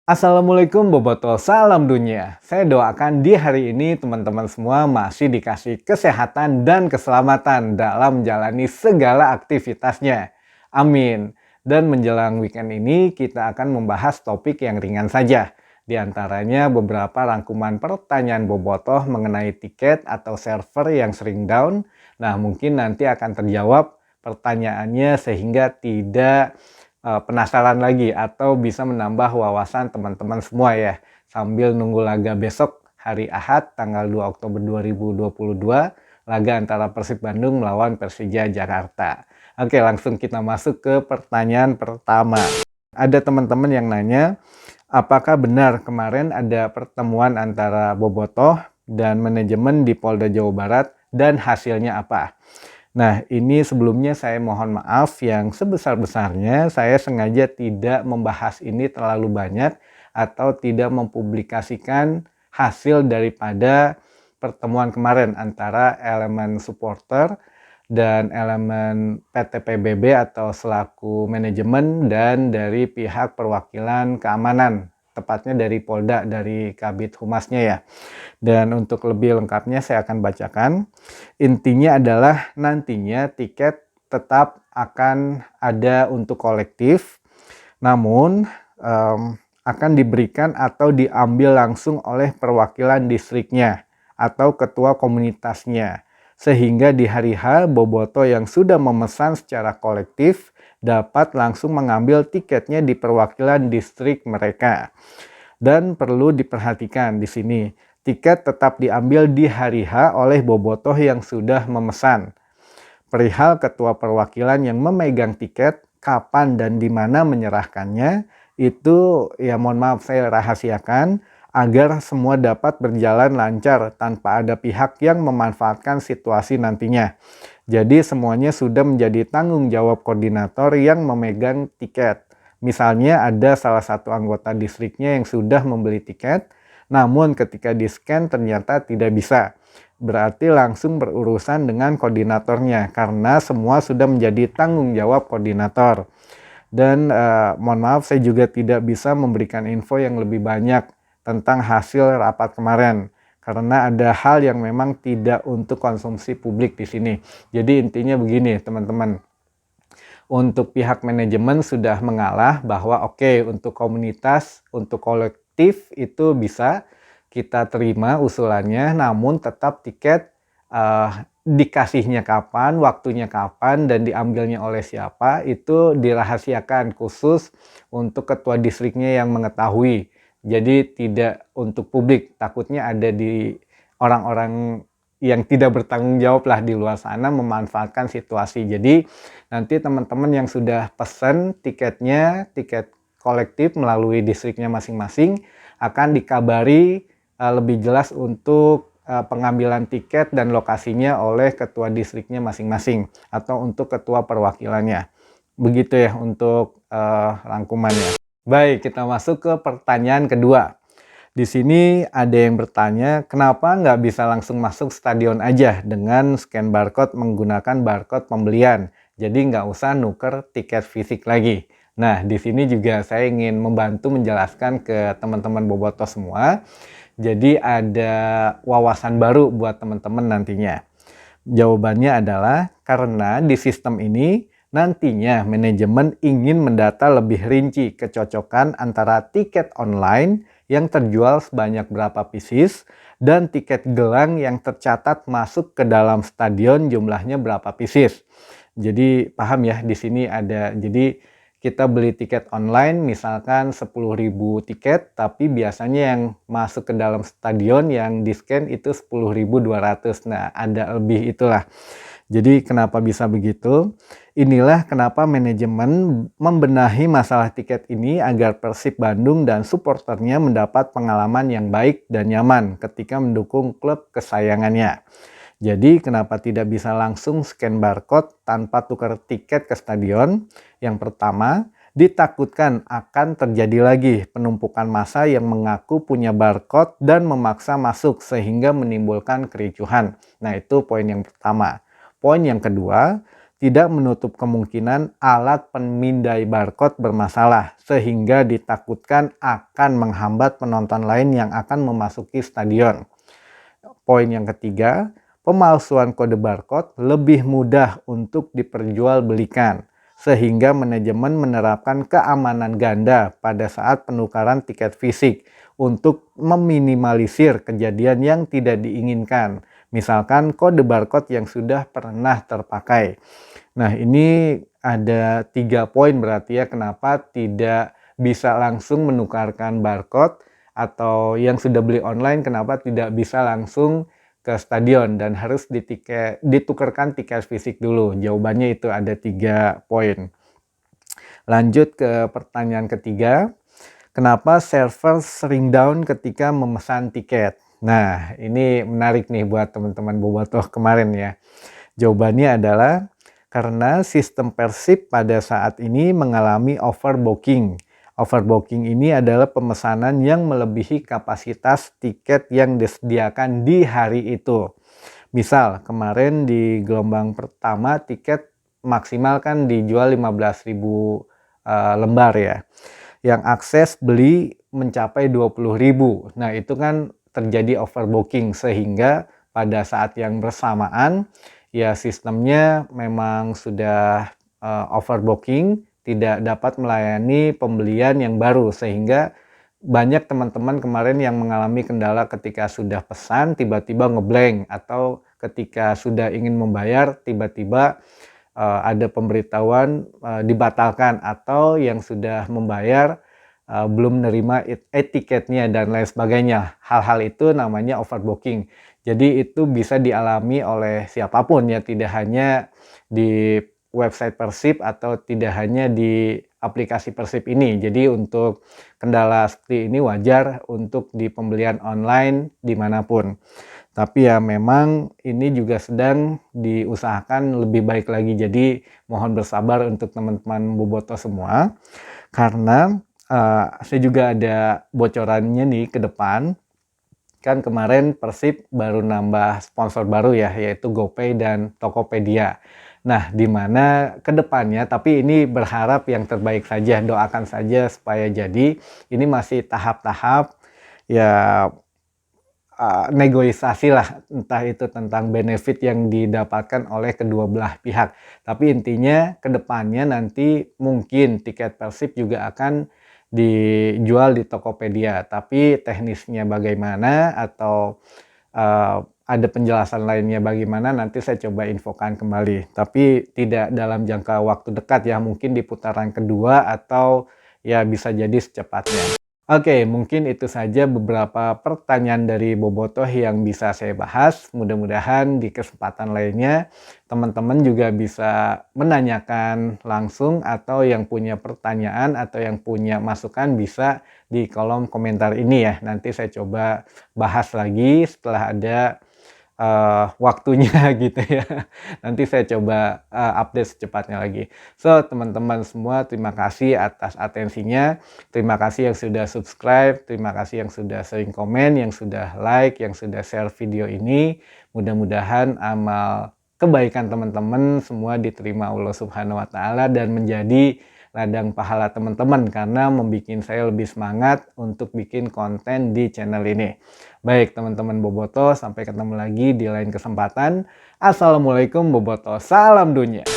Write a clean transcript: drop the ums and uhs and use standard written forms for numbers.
Assalamualaikum Boboto, salam dunia. Saya doakan di hari ini teman-teman semua masih dikasih kesehatan dan keselamatan dalam menjalani segala aktivitasnya. Amin. Dan menjelang weekend ini kita akan membahas topik yang ringan saja. Di antaranya beberapa rangkuman pertanyaan Bobotoh mengenai tiket atau server yang sering down. Nah, mungkin nanti akan terjawab pertanyaannya sehingga tidak penasaran lagi atau bisa menambah wawasan teman-teman semua ya. Sambil nunggu laga besok hari Ahad tanggal 2 Oktober 2022, laga antara Persib Bandung melawan Persija Jakarta. Oke, langsung kita masuk ke pertanyaan pertama. Ada teman-teman yang nanya, apakah benar kemarin ada pertemuan antara Bobotoh dan manajemen di Polda Jawa Barat dan hasilnya apa? Nah, ini sebelumnya saya mohon maaf yang sebesar-besarnya saya sengaja tidak membahas ini terlalu banyak atau tidak mempublikasikan hasil daripada pertemuan kemarin antara elemen supporter dan elemen PT PBB atau selaku manajemen dan dari pihak perwakilan keamanan, tepatnya dari Polda, dari Kabid Humasnya ya. Dan untuk lebih lengkapnya saya akan bacakan. Intinya adalah nantinya tiket tetap akan ada untuk kolektif, namun akan diberikan atau diambil langsung oleh perwakilan distriknya atau ketua komunitasnya. Sehingga di hari H, Boboto yang sudah memesan secara kolektif dapat langsung mengambil tiketnya di perwakilan distrik mereka. Dan perlu diperhatikan di sini, tiket tetap diambil di hari H oleh Bobotoh yang sudah memesan. Perihal ketua perwakilan yang memegang tiket, kapan dan di mana menyerahkannya, itu ya mohon maaf saya rahasiakan agar semua dapat berjalan lancar tanpa ada pihak yang memanfaatkan situasi nantinya. Jadi semuanya sudah menjadi tanggung jawab koordinator yang memegang tiket. Misalnya ada salah satu anggota distriknya yang sudah membeli tiket, namun ketika di-scan ternyata tidak bisa. Berarti langsung berurusan dengan koordinatornya karena semua sudah menjadi tanggung jawab koordinator. Dan mohon maaf saya juga tidak bisa memberikan info yang lebih banyak tentang hasil rapat kemarin. Karena ada hal yang memang tidak untuk konsumsi publik di sini. Jadi intinya begini teman-teman. Untuk pihak manajemen sudah mengalah bahwa oke, untuk komunitas, untuk kolektif itu bisa kita terima usulannya, namun tetap tiket dikasihnya kapan, waktunya kapan, dan diambilnya oleh siapa itu dirahasiakan khusus untuk ketua distriknya yang mengetahui. Jadi tidak untuk publik, takutnya ada di orang-orang yang tidak bertanggung jawab lah di luar sana memanfaatkan situasi. Jadi nanti teman-teman yang sudah pesan tiketnya, tiket kolektif melalui distriknya masing-masing akan dikabari lebih jelas untuk pengambilan tiket dan lokasinya oleh ketua distriknya masing-masing atau untuk ketua perwakilannya. Begitu ya untuk rangkumannya. Baik, kita masuk ke pertanyaan kedua. Di sini ada yang bertanya, kenapa nggak bisa langsung masuk stadion aja dengan scan barcode menggunakan barcode pembelian? Jadi nggak usah nuker tiket fisik lagi. Nah, di sini juga saya ingin membantu menjelaskan ke teman-teman Boboto semua. Jadi ada wawasan baru buat teman-teman nantinya. Jawabannya adalah karena di sistem ini nantinya manajemen ingin mendata lebih rinci kecocokan antara tiket online yang terjual sebanyak berapa pieces dan tiket gelang yang tercatat masuk ke dalam stadion jumlahnya berapa pieces. Jadi paham ya, di sini ada, jadi kita beli tiket online misalkan 10.000 tiket, tapi biasanya yang masuk ke dalam stadion yang di-scan itu 10.200. Nah, ada lebih itulah. Jadi kenapa bisa begitu? Inilah kenapa manajemen membenahi masalah tiket ini agar Persib Bandung dan supporternya mendapat pengalaman yang baik dan nyaman ketika mendukung klub kesayangannya. Jadi kenapa tidak bisa langsung scan barcode tanpa tukar tiket ke stadion? Yang pertama, ditakutkan akan terjadi lagi penumpukan massa yang mengaku punya barcode dan memaksa masuk sehingga menimbulkan kericuhan. Nah, itu poin yang pertama. Poin yang kedua, tidak menutup kemungkinan alat pemindai barcode bermasalah sehingga ditakutkan akan menghambat penonton lain yang akan memasuki stadion. Poin yang ketiga, pemalsuan kode barcode lebih mudah untuk diperjualbelikan sehingga manajemen menerapkan keamanan ganda pada saat penukaran tiket fisik untuk meminimalisir kejadian yang tidak diinginkan. Misalkan kode barcode yang sudah pernah terpakai. Nah, ini ada 3 poin berarti ya kenapa tidak bisa langsung menukarkan barcode atau yang sudah beli online kenapa tidak bisa langsung ke stadion dan harus ditukarkan tiket fisik dulu. Jawabannya itu ada 3 poin. Lanjut ke pertanyaan ketiga, kenapa server sering down ketika memesan tiket? Nah, ini menarik nih buat teman-teman Bobotoh kemarin ya. Jawabannya adalah karena sistem Persib pada saat ini mengalami overbooking. Overbooking ini adalah pemesanan yang melebihi kapasitas tiket yang disediakan di hari itu. Misal kemarin di gelombang pertama tiket maksimal kan dijual 15.000 lembar ya. Yang akses beli mencapai 20.000. Nah, itu kan terjadi overbooking sehingga pada saat yang bersamaan ya sistemnya memang sudah overbooking, tidak dapat melayani pembelian yang baru sehingga banyak teman-teman kemarin yang mengalami kendala ketika sudah pesan tiba-tiba ngeblank atau ketika sudah ingin membayar tiba-tiba ada pemberitahuan dibatalkan atau yang sudah membayar belum menerima etiketnya dan lain sebagainya. Hal-hal itu namanya overbooking. Jadi itu bisa dialami oleh siapapun ya, tidak hanya di website Persib atau tidak hanya di aplikasi Persib ini. Jadi untuk kendala seperti ini wajar untuk di pembelian online dimanapun. Tapi ya memang ini juga sedang diusahakan lebih baik lagi. Jadi mohon bersabar untuk teman-teman Bobotoh semua. Karena saya juga ada bocorannya nih ke depan. Kan kemarin Persib baru nambah sponsor baru ya, yaitu GoPay dan Tokopedia. Nah, di mana ke depannya, tapi ini berharap yang terbaik saja, doakan saja supaya jadi. Ini masih tahap-tahap ya negosiasi lah, entah itu tentang benefit yang didapatkan oleh kedua belah pihak. Tapi intinya ke depannya nanti mungkin tiket Persib juga akan dijual di Tokopedia. Tapi teknisnya bagaimana atau ada penjelasan lainnya bagaimana nanti saya coba infokan kembali. Tapi tidak dalam jangka waktu dekat ya, mungkin di putaran kedua atau ya bisa jadi secepatnya. Oke, mungkin itu saja beberapa pertanyaan dari Bobotoh yang bisa saya bahas. Mudah-mudahan di kesempatan lainnya teman-teman juga bisa menanyakan langsung atau yang punya pertanyaan atau yang punya masukan bisa di kolom komentar ini ya. Nanti saya coba bahas lagi setelah ada waktunya gitu ya. Nanti saya coba update secepatnya lagi. So, teman-teman semua terima kasih atas atensinya. Terima kasih yang sudah subscribe, terima kasih yang sudah sering komen, yang sudah like, yang sudah share video ini. Mudah-mudahan amal kebaikan teman-teman semua diterima Allah Subhanahu wa taala dan menjadi ladang pahala teman-teman karena membuat saya lebih semangat untuk bikin konten di channel ini. Baik teman-teman Bobotoh, sampai ketemu lagi di lain kesempatan. Assalamualaikum Bobotoh, salam dunia.